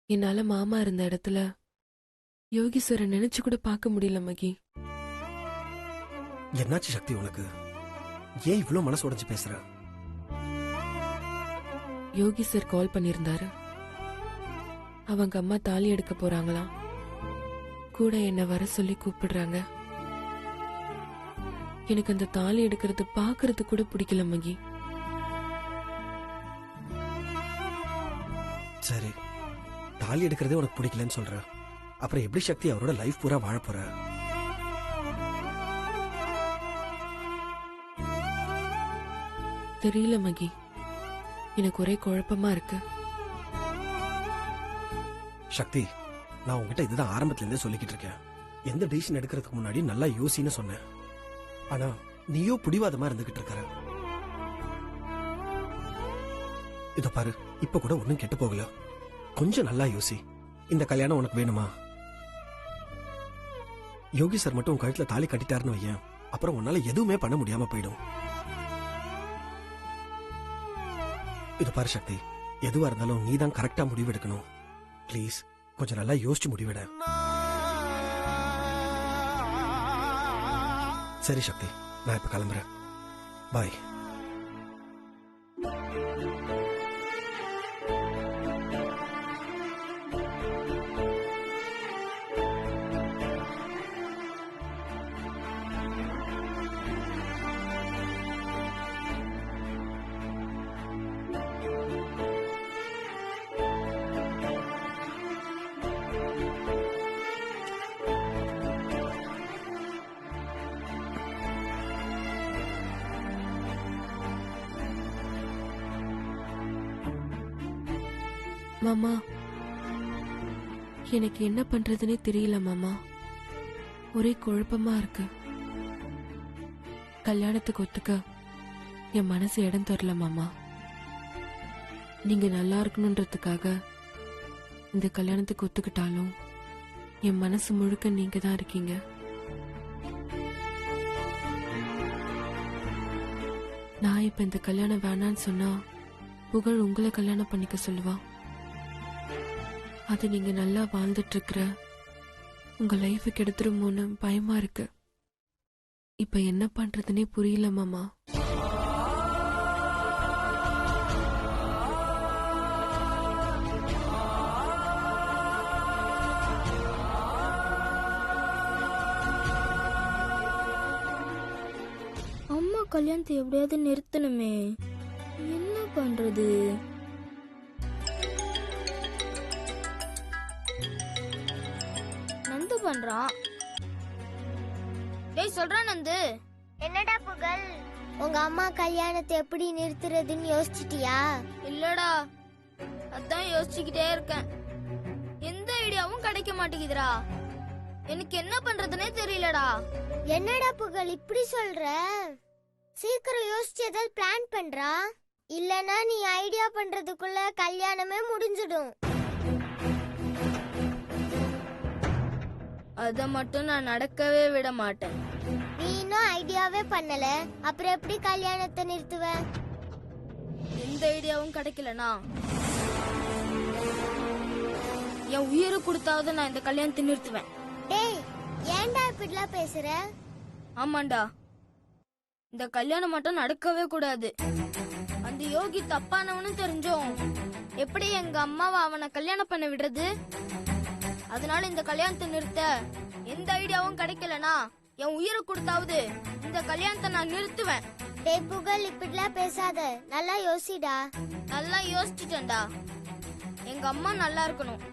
என்னால மாமா இருந்த இடத்துல யோகீஸ்வரை நினைச்சு கூட பார்க்க முடியல மகி. என்னாச்சு சக்தி உனக்கு? ஏன் இவ்வளவு மனசு உடைஞ்சு பேசுற? யோகி சார் கால் பண்ணிருந்தாரு. அவங்க அம்மா தாலி எடுக்க போறாங்களாம். கூட என்ன வர சொல்லி கூப்பிடுறாங்க. எனக்கு அந்த தாலி எடுக்கிறது பாக்குறது கூட பிடிக்கல மகி. சரி, தாலி எடுக்கிறதே உனக்கு பிடிக்கலன்னு சொல்ற, அப்புறம் எப்படி சக்தி அவரோட லைஃப் பூரா வாழ போற? தெரியல மகி, எனக்கு ஒரே குழப்பமா இருக்கு. சக்தி, நான் உங்ககிட்ட இதுதான் ஆரம்பத்துல இருந்தே சொல்லிக்கிட்டு இருக்கேன். எந்த டிசிஷன் எடுக்கிறதுக்கு முன்னாடி நல்லா யோசின்னு சொன்னேன். ஆனா நீயோ பிடிவாதமா இருந்துகிட்டு இருக்கற. இத பாரு, இப்ப கூட ஒண்ணும் கெட்டு போகல. கொஞ்சம் நல்லா யோசி. இந்த கல்யாணம் உனக்கு வேணுமா? யோகி சார் மட்டும் உன் கழுத்துல தாலி கட்டிட்டாருன்னு வையேன், அப்புறம் உன்னால எதுவுமே பண்ண முடியாம போயிடும். இது பாரு சக்தி, எதுவா இருந்தாலும் நீ தான் கரெக்டா முடிவு எடுக்கணும். ப்ளீஸ் கொஞ்சம் நல்லா யோசிச்சு முடிவிட. சரி சக்தி, நான் இப்ப கிளம்புறேன். பாய். மாமா, எனக்கு என்ன பண்றதுன்னே தெரியல மாமா. ஒரே குழப்பமா இருக்கு. கல்யாணத்துக்கு ஒத்துக்க என் மனசு இடம் தரல மாமா. நீங்க நல்லா இருக்கணும்ன்றதுக்காக இந்த கல்யாணத்துக்கு ஒத்துக்கிட்டாலும் என் மனசு முழுக்க நீங்க தான் இருக்கீங்க. நான் இப்ப இந்த கல்யாணம் வேணான்னு சொன்னா புகழ் உங்களை கல்யாணம் பண்ணிக்க சொல்லுவா. அது நீங்க நல்லா வாழ்ந்துட்டு இருக்கிற உங்க லைஃபுக்கு எடுத்துருமோன்னு பயமா இருக்கு. இப்ப என்ன பண்றதுன்னே புரியல மாமா. அம்மா கல்யாணத்தை எப்படியாவது நிறுத்தணுமே, என்ன பண்றது? நந்து பண்றான். டேய் சொல்றா நந்து. என்னடா புகழ், உங்க அம்மா கல்யாணத்தை எப்படி நிறுத்துறதுன்னு யோசிச்சிட்டியா? இல்லடா, அதான் யோசிச்சுக்கிட்டே இருக்கேன். எந்த ஐடியாவும் கிடைக்க மாட்டேங்குதுடா. எனக்கு என்ன பண்றதுன்னே தெரியலடா. என்னடா புகழ் இப்படி சொல்ற? சீக்கிரம் யோசிச்சு ஏதாவது பிளான் பண்றா, இல்லனா நீ ஐடியா பண்றதுக்குள்ள கல்யாணமே முடிஞ்சிடும். அத மட்டும் நான் நடக்கவே விட மாட்டேன். நீ இன்னும் ஐடியாவே பண்ணல, அப்புறம் எப்படி கல்யாணத்தை நிறுத்துவ? எந்த ஐடியாவும் கிடைக்கலனா என் உயிரை கொடுத்தாவது நான் இந்த கல்யாணத்தை நிறுத்துவேன். டேய், ஏன்டா இப்படிலாம் பேசுற? ஆமாண்டா, இந்த கல்யாணம் மட்டும் நடக்கவே கூடாது. அந்த யோகி தப்பானவனு தெரிஞ்சோம் எப்படி எங்க அம்மாவை அவனை கல்யாணம் பண்ண விடுறது? அதனால இந்த கல்யாணத்தை நிறுத்த எந்த ஐடியாவும் கிடைக்கலனா என் உயிரை கொடுத்தாவது இந்த கல்யாணத்தை நான் நிறுத்துவேன். டேய் புகழ், இப்படிலாம் பேசாத, நல்லா யோசிடா. நல்லா யோசிச்சுட்டேன்டா. எங்க அம்மா நல்லா இருக்கணும்,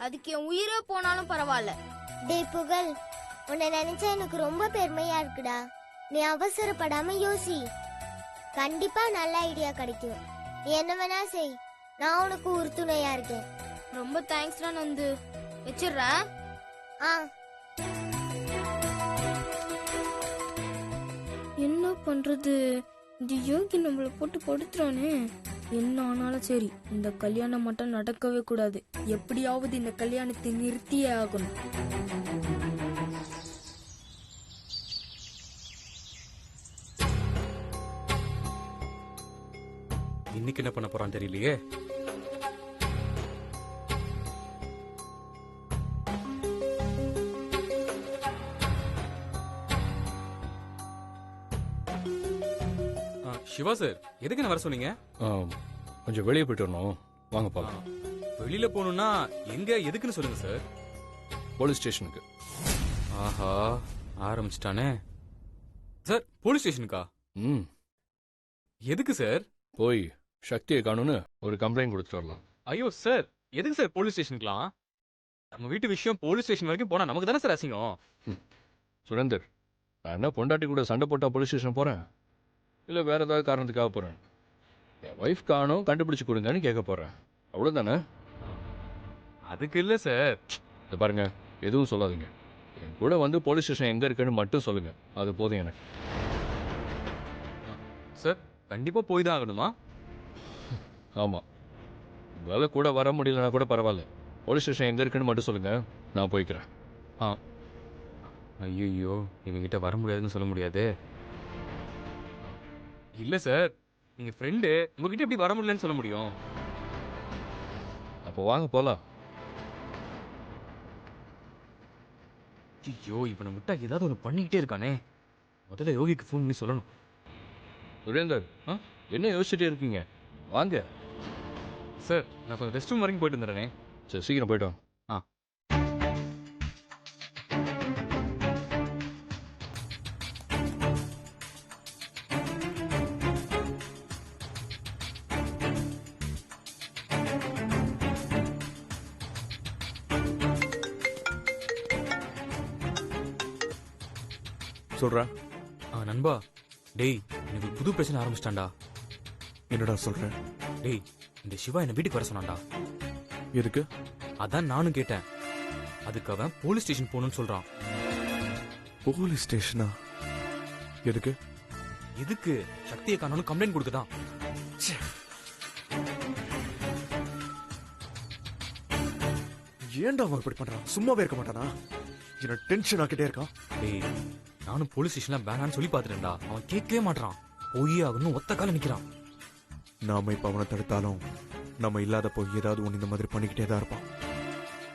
அதுக்கு என் உயிரே போனாலும் பரவாயில்ல. டேய் புகழ், உன்னை நினைச்சா எனக்கு ரொம்ப பெருமையா இருக்குடா. நீ அவசரப்படாம யோசி, கண்டிப்பா நல்ல ஐடியா கிடைக்கும். நீ என்ன வேணா செய், நான் உனக்கு உறுதுணையா இருக்கேன். ரொம்ப தேங்க்ஸ்டா நந்து, வச்சிடுறேன். என்ன பண்றது? இந்த யோகி நம்மள போட்டு படுத்துறானே. என்ன ஆனாலும் சரி, இந்த கல்யாணம் மட்டும் நடக்கவே கூடாது. எப்படியாவது இந்த கல்யாணத்தை நிறுத்தியே ஆகணும். இன்னைக்கு என்ன பண்ண போறான்னு தெரியலையே. சிவா சார், எதுக்கு என்ன வர சொன்னீங்க? கொஞ்சம் வெளியே போயிட்டு வரணும், வாங்க போலாம். வெளியில போகணும்னா எங்க, எதுக்குன்னு சொல்லுங்க சார். போலீஸ் ஸ்டேஷனுக்கு. ஆஹா, ஆரம்பிச்சிட்டானே. சார், போலீஸ் ஸ்டேஷனுக்கா? ம், எதுக்கு சார்? போய் சக்தியை காணும்னு ஒரு கம்ப்ளைண்ட் கொடுத்துட்டு வரலாம். ஐயோ சார், எதுக்கு சார் போலீஸ் ஸ்டேஷனுக்குலாம்? நம்ம வீட்டு விஷயம் போலீஸ் ஸ்டேஷன் வரைக்கும் போனா நமக்கு தானே சார் அசிங்கம். சுரேந்தர், நான் என்ன பொண்டாட்டி கூட சண்டை போட்டா போலீஸ் ஸ்டேஷன் போறேன், இல்லை வேற ஏதாவது காரணத்துக்காக போறேன்? என் ஒய்ஃப் காணும், கண்டுபிடிச்சு கொடுங்கன்னு கேட்க போறேன், அவ்வளோதானே? அதுக்கு இல்ல சார். இதை பாருங்க, எதுவும் சொல்லாதீங்க. என் கூட வந்து போலீஸ் ஸ்டேஷன் எங்க இருக்குன்னு மட்டும் சொல்லுங்க, அது போதும் எனக்கு. சார், கண்டிப்பா போய் தான் ஆகணுமா? ஆமாம், உங்களால் கூட வர முடியலன்னா கூட பரவாயில்ல, போலீஸ் ஸ்டேஷன் எங்கே இருக்குன்னு மட்டும் சொல்லுங்க, நான் போய்க்கிறேன். ஐயோ, இவங்கிட்ட வர முடியாதுன்னு சொல்ல முடியாது. இல்ல சார், நீங்க ஃப்ரெண்டு, உங்ககிட்ட எப்படி வர முடியலன்னு சொல்ல முடியும்? அப்போ வாங்க போகலாம். ஐயோ, இவனை விட்டா ஏதாவது ஒன்று பண்ணிக்கிட்டே இருக்கானே. முதல்ல யோகிக்கு ஃபோன் பண்ணி சொல்லணும். சுரேந்தர், என்ன யோசிச்சுட்டே இருக்கீங்க? வாங்க. சார், நான் கொஞ்சம் ரெஸ்ட் ரூம் வரைக்கும் போயிட்டு வந்துடுறேனே. சரி, சீக்கிரம் போயிட்டோம். சொல்றா. நண்பா, டேய், எனக்கு புது பிரச்சனை ஆரம்பிச்சிட்டான்டா. என்னடா சொல்ற? டேய், இந்த சிவா என்ன வீட்டுக்கு வர சொன்னான்டா. எதுக்கு? அதான் நானும் கேட்டேன். அதுக்கு அவன் போலீஸ் ஸ்டேஷன் போகணும்னு சொல்றான். போலீஸ் ஸ்டேஷனா? எதுக்கு? எதுக்கு? சக்தியை காணோம்னு கம்ப்ளைண்ட் கொடுக்கதான். ஏன்டா அவன் இப்படி பண்றான்? சும்மாவே இருக்க மாட்டானா? என்ன டென்ஷன் ஆக்கிட்டே இருக்கான். டேய், நானும் போலீஸ் ஸ்டேஷன்ல வேணான்னு சொல்லி பாத்துட்டேன்டா. அவன் கேட்கவே மாட்டான். போயே ஆகணும், ஒத்த கால நிக்கிறான். நாம இப்ப அவனை தடுத்தாலும் நம்ம இல்லாதப்போ ஏதாவது ஒண்ணு இந்த மாதிரி பண்ணிக்கிட்டே தான் இருப்பான்.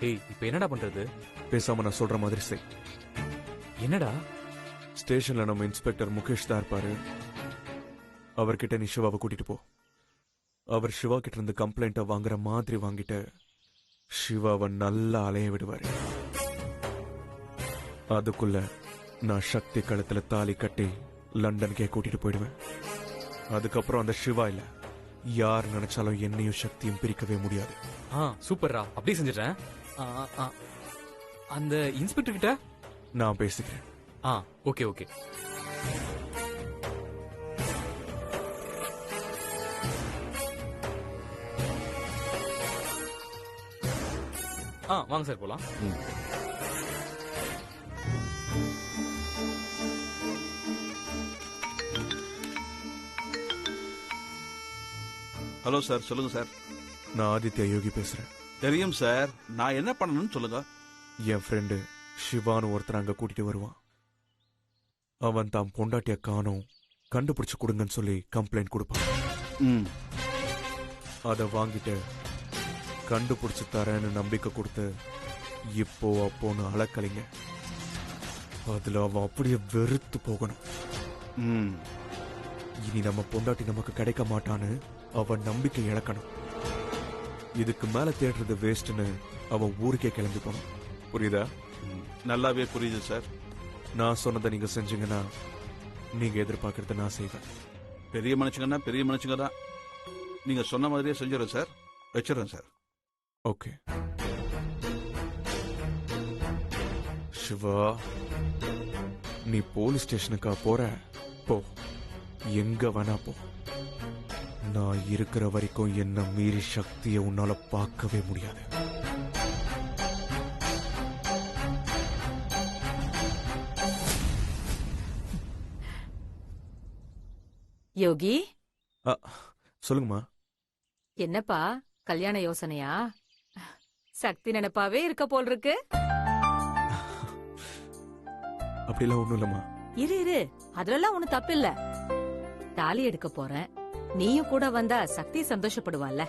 டேய், இப்ப என்னடா பண்றது? பேசாம நான் சொல்ற மாதிரி செய். என்னடா? ஸ்டேஷன்ல நம்ம இன்ஸ்பெக்டர் முகேஷ் தான் இருப்பாரு. அவர்கிட்ட நீ சிவாவை கூட்டிட்டு போ. அவர் சிவா கிட்ட இருந்து கம்ப்ளைண்ட்டை வாங்குற மாதிரி வாங்கிட்டு சிவாவை நல்லா அலைய விடுவாரு. அதுக்குள்ள நான் சக்தி கழுத்துல தாலி கட்டி லண்டனுக்கே கூட்டிட்டு போயிடுவேன். அதுக்கப்புறம் அந்த சிவா இல்ல, யார் நினைச்சாலும் என்னையும் சக்தியும் பிரிக்கவே முடியாது. சூப்பர்ரா, அப்படியே செஞ்சிட்டேன். அந்த இன்ஸ்பெக்டர் கிட்ட நான் பேசிக்கிறேன். Okay okay. வாங்க சார் போலாம். ஹலோ சார், சொல்லுங்க சார். நான் ஆதித்யா யோகி பேசுறேன். தெரியும் சார், நான் என்ன பண்ணணும்னு சொல்லுங்க. என் ஃப்ரெண்டு சிவான்னு ஒருத்தர் அங்க கூட்டிட்டு வருவான். அவன் தான் பொண்டாட்டிய காணோம், கண்டுபிடிச்சு கொடுங்கன்னு சொல்லி கம்ப்ளைண்ட் கொடுப்பான். அதை வாங்கிட்டு கண்டுபிடிச்சு தரேன்னு நம்பிக்கை கொடுத்து இப்போ அப்போன்னு அலக்கலிங்க. அதுல அவன் அப்படியே வெறுத்து போகணும். இனி நம்ம பொண்டாட்டி நமக்கு கிடைக்க மாட்டான்னு அவன் நம்பிக்கை இழக்கணும். இதுக்கு மேல தேடுறது வேஸ்ட்னு அவன் ஊருக்கே கிளம்பி போனான். புரியுதா? நல்லாவே புரியுது சார். நான் சொன்னதை நீங்க செஞ்சீங்கன்னா நீங்க எதிர்பார்க்கறத நான் செய்வேன். பெரிய மனுஷங்கன்னா பெரிய மனுஷங்க தான். நீங்க சொன்ன மாதிரியே செஞ்சிடறேன் சார். வச்சிடறேன் சார். ஓகே. சிவா, நீ போலீஸ் ஸ்டேஷனுக்கா போற? போ, எங்க வேணா போ. நான் இருக்கிற வரைக்கும் என்ன மீறி சக்தியை உன்னால பார்க்கவே முடியாது. யோகி, சொல்லுங்கம்மா. என்னப்பா கல்யாண யோசனையா? சக்தி நினைப்பாவே இருக்க போல் இருக்கு. அப்படிலாம் ஒண்ணும் இல்லம்மா. இரு இரு, அதுலலாம் ஒண்ணு தப்பு இல்ல. தாலி எடுக்க போறேன், நீயும் கூட வந்தா சக்தி சந்தோஷப்படுவாள்ல.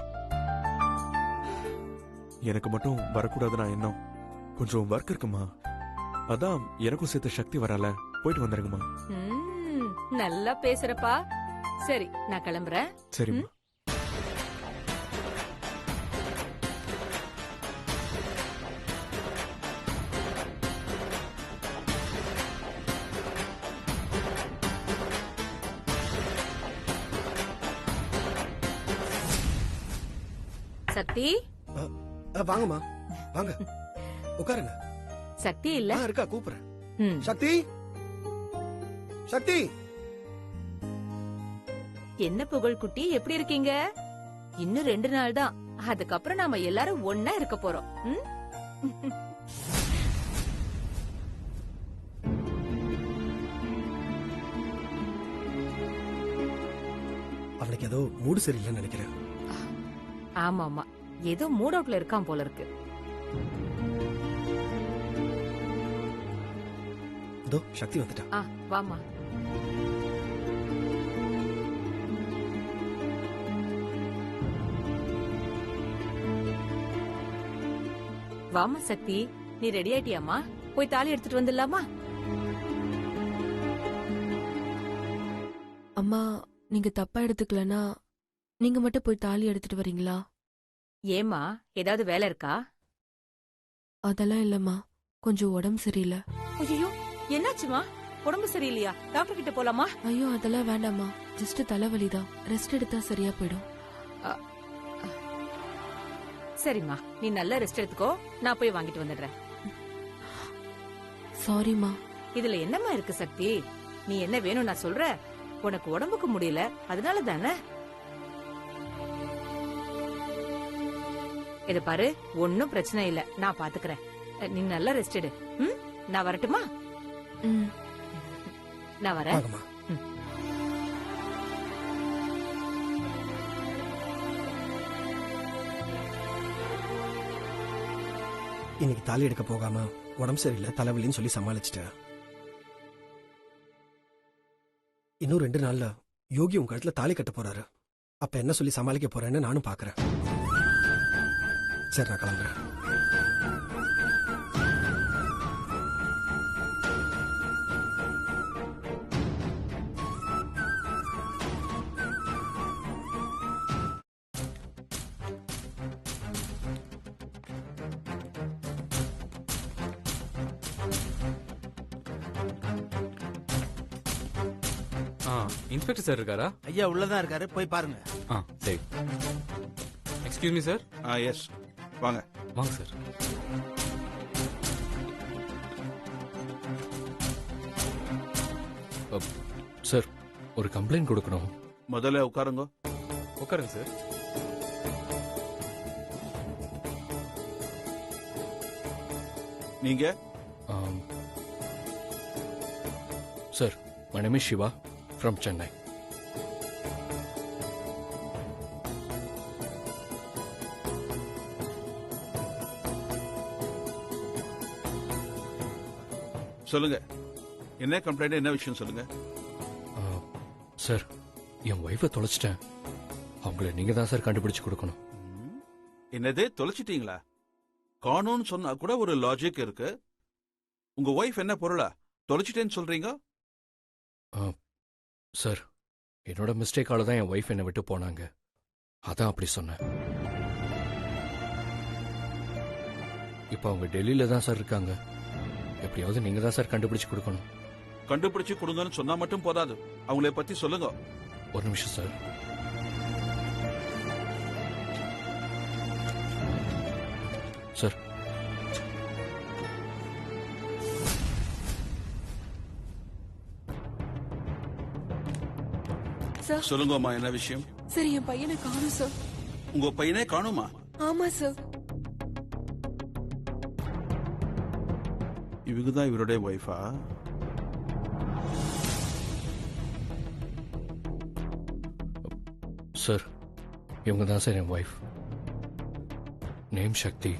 எனக்கு மட்டும் வரக்கூடாதுன்னா என்ன? கொஞ்சம் ஒர்க் இருக்குமா, அதான் எனக்கும் சேர்த்து சக்தி வரல. போயிட்டு வந்துருங்கம்மா. நல்லா பேசுறப்பா. சரி நான் கிளம்புறேன். சரிம்மா. சக்தி வாங்கம்மா வாங்க உட்காருங்க. சக்தி இல்ல. இருக்கா கூப்பிடுறேன். ம். சக்தி சக்தி என்ன புகழ் குட்டி, எப்படி இருக்கீங்க? இன்னும் 2 நாள் தான், அதுக்கப்புறம் நாம எல்லாரும் ஒன்னா இருக்க போறோம். ம்? அவனுக்கு ஏதோ மூடு சரியில்லைன்னு நினைக்கிறேன். ஆமா ஆமா, ஏதோ மூட் அவுட்ல இருக்கான் போல இருக்கு. இதோ சக்தி வந்துட்டா. வாமா. வாமா சக்தி, நீ ரெடி ஆயிட்டியாமா? போய் தாலி எடுத்துட்டு வந்துடலாமா? அம்மா, நீங்க தப்பா எடுத்துக்கலனா நீங்க மட்டும் போய் தாலி எடுத்துட்டு வரீங்களா? ஏமா, ஏதாவது வேலை இருக்கா? அதெல்லாம் இல்லம்மா, கொஞ்சம் உடம்பு சரியில்லை. ஐயோ, என்னாச்சுமா? உடம்பு சரியில்லையா? டாக்டர் கிட்ட போலாமா? ஐயோ அதெல்லாம் வேண்டாம்மா, ஜஸ்ட் தலைவலிதான், ரெஸ்ட் எடுத்தா சரியா போயிடும். சரிம்மா, நீ நல்லா ரெஸ்ட் எடுத்துக்கோ, நான் போய் வாங்கிட்டு வந்துடுறேன். சாரிம்மா. இதுல என்னம்மா இருக்கு சக்தி? நீ என்ன வேணும் நான் சொல்ற? உனக்கு உடம்புக்கு முடியல, அதனால தானே. இத பாரு, ஒன்னும் பிரச்சனை இல்ல, நான் பாத்துக்கிறேன். நீ நல்லா ரெஸ்ட் எடு. ம், நான் வரட்டுமா? ம். நான் வரேன். வாங்கம்மா. இன்னைக்கு தாலி எடுக்க போகாம உடம்பு சரியில்லை தலைவலின்னு சொல்லி சமாளிச்சிட்டேன். இன்னும் 2 நாள்ல யோகி உங்க இடத்துல தாலி கட்ட போறாரு. அப்ப என்ன சொல்லி சமாளிக்க போறேன்னு நானும் பாக்குறேன். சரி, நான் கிளம்புறேன். இன்ஸ்பெக்டர் சார் இருக்காரா? ஐயா உள்ளதான் இருக்காரு, போய் பாருங்க. சரி. Excuse me sir. எஸ், வாங்க வாங்க சார். சார், ஒரு கம்ப்ளைண்ட் கொடுக்கணும். முதல்ல உட்காருங்க. உட்காருங்க சார். நீங்க? Sir, my name is Shiva from Chennai. சொல்லுங்க, என்ன கம்ப்ளைண்ட், என்ன விஷயம் சொல்லுங்க. சார், என் ஒய்ஃபை தொலைச்சிட்டேன். அவங்கள நீங்க தான் சார் கண்டுபிடிச்சு கொடுக்கணும். என்னதே தொலைச்சிட்டீங்களா? காணோன்னு சொன்னா கூட ஒரு லாஜிக் இருக்கு. உங்க ஒய்ஃப் என்ன பொருளா தொலைச்சிட்டேன்னு சொல்றீங்க? சார், என்னோட மிஸ்டேக்கால தான் என் ஒய்ஃப் என்னை விட்டு போனாங்க. அதான் அப்படி சொன்னேன். இப்போ அவங்க டெல்லியில தான் சார் இருக்காங்க. எப்படியாவது நீங்க தான் சார் கண்டுபிடிச்சு கொடுக்கணும். கண்டுபிடிச்சு கொடுங்கன்னு சொன்னா மட்டும் போதாது, அவங்கள பத்தி சொல்லுங்க. ஒரு நிமிஷம் சார். Sir, sir. சொல்லுங்கம்மா, என்ன விஷயம்? சரி, என் பையனை காணும் சார். உங்க பையனே காணுமா? ஆமா சார். இவங்கதான் இவருடைய ஒய்ஃபா? சார், இவங்க தான் சார் என் ஒய்ஃப். நேம் சக்தி.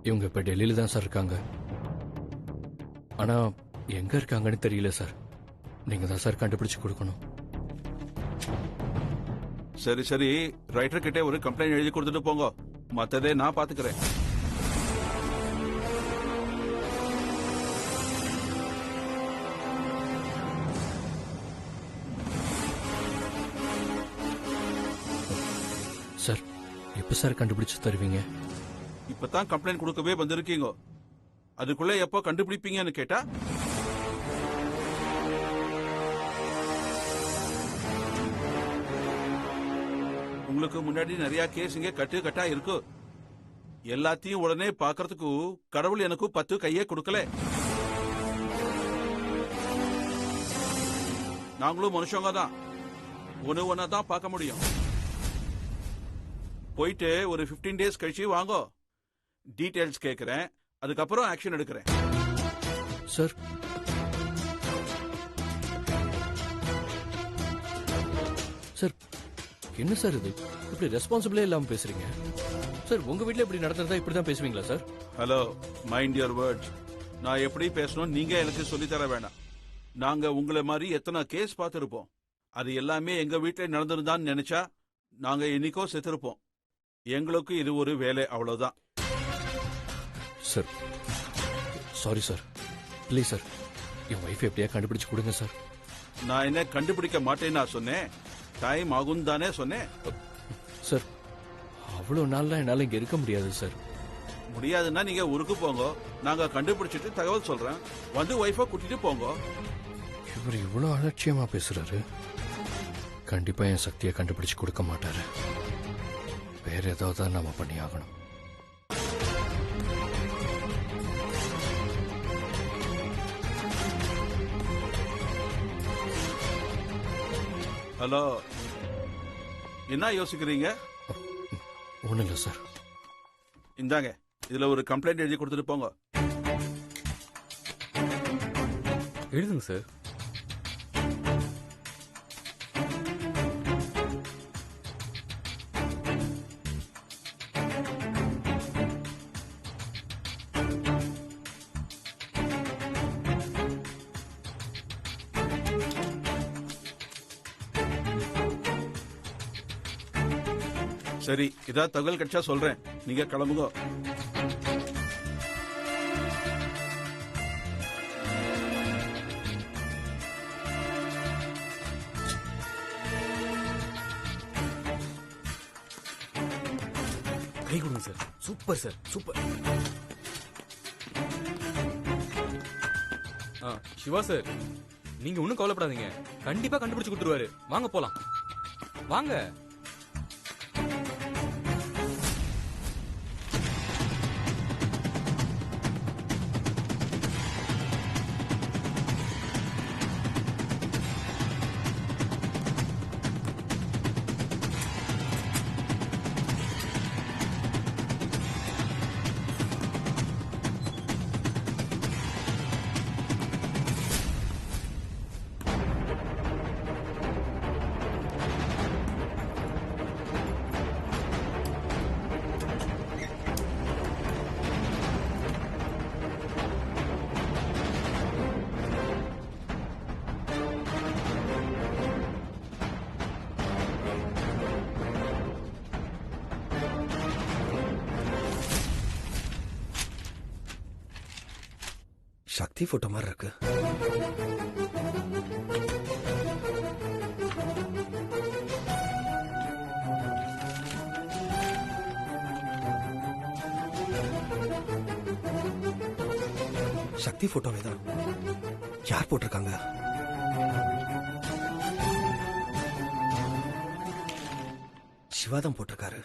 இவங்க இப்ப டெல்லியில தான் சார் இருக்காங்க. ஆனா எங்க இருக்காங்கன்னு தெரியல சார். நீங்க தான் சார் கண்டுபிடிச்சு கொடுக்கணும். சரி சரி, ரைட்டர் கிட்டே ஒரு கம்ப்ளைண்ட் எழுதி கொடுத்துட்டு போங்க, மத்ததே நான் பாத்துக்கிறேன். எப்ப சார் கண்டுபிடிச்சு தருவீங்க? இப்பதான் கம்ப்ளைண்ட் கொடுக்கவே வந்திருக்கீங்க, அதுக்குள்ள எப்போ கண்டுபிடிப்பீங்கன்னு கேட்டா உங்களுக்கு முன்னாடி நிறைய கேஸ் இங்க கட்டா இருக்கு. எல்லாத்தையும் உடனே பாக்குறதுக்கு கடவுள் எனக்கு 10 கையே கொடுக்கல. நாங்களும் மனுஷங்க தான், ஒன்னு தான் பார்க்க முடியும். போயிட்டு ஒரு 15 டேஸ் கழிச்சு வாங்கோ, டீடைல்ஸ் கேட்கிறேன், அதுக்கப்புறம் ஆக்ஷன் எடுக்கிறேன். சார் சார் என்ன சார் இது இப்படி ரெஸ்பான்சிபிளே இல்லாம பேசுறீங்க சார்? உங்க வீட்ல இப்படி நடந்ததா இப்படிதான் பேசுவீங்களா sir? Hello, mind your words. நான் எப்படி பேசணும் நீங்க எனக்கு சொல்லி தர வேண்டாம். நாங்க உங்களை மாதிரி எத்தனை கேஸ் பார்த்திருப்போம். அது எல்லாமே எங்க வீட்டில் நடந்திருந்தான்னு நினைச்சா நாங்க இன்னைக்கோ செத்துருப்போம். எங்களுக்கு இது ஒரு வேலை, அவ்வளவுதான். Sir sorry sir, please sir, N wife எப்படியா கண்டுபிடிச்சு கொடுங்க சார். நான் என்ன கண்டுபிடிக்க மாட்டேன்னு நான் சொன்னேன், டைம் ஆகும் தானே சொன்னேன். சார் அவ்வளவு நாள்லாம் என்னால இங்க இருக்க முடியாது சார். முடியாதுன்னா நீங்க ஊருக்கு போங்க, நாங்க கண்டுபிடிச்சிட்டு தகவல் சொல்றேன், வந்து ஒய்ஃபை கூட்டிட்டு போங்க. இவர் இவ்வளவு அலட்சியமா பேசுறாரு. கண்டிப்பா என் சக்தியை கண்டுபிடிச்சு கொடுக்க மாட்டாரு. வேற ஏதாவது நாம பண்ணி ஆகணும். ஹலோ, என்ன யோசிக்கிறீங்க? ஒண்ணும் இல்ல சார். இந்தாங்க, இதுல ஒரு கம்ப்ளைண்ட் எழுதி கொடுத்துட்டு போங்க. எழுதுங்க சார். சரி, இதான் தகவல் கிடைச்சா சொல்றேன், நீங்க கிளம்புங்க. கை கொடுங்க sir. Super sir, super. Siva sir, நீங்க ஒன்னும் கவலைப்படாதீங்க, கண்டிப்பா கண்டுபிடிச்சு கொடுத்துருவாரு. வாங்க போலாம், வாங்க. சக்தி போட்டோ மாதிரி இருக்கு. சக்தி போட்டோவே தான். யார் போட்டிருக்காங்க? சிவாதான் போட்டிருக்காரு.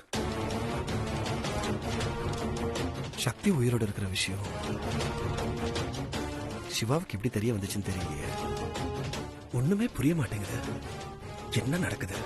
சக்தி உயிரோடு இருக்கிற விஷயம் சிவாவுக்கு எப்படி தெரிய வந்துச்சுன்னு தெரியலையே. ஒண்ணுமே புரிய மாட்டேங்குது. என்ன நடக்குது?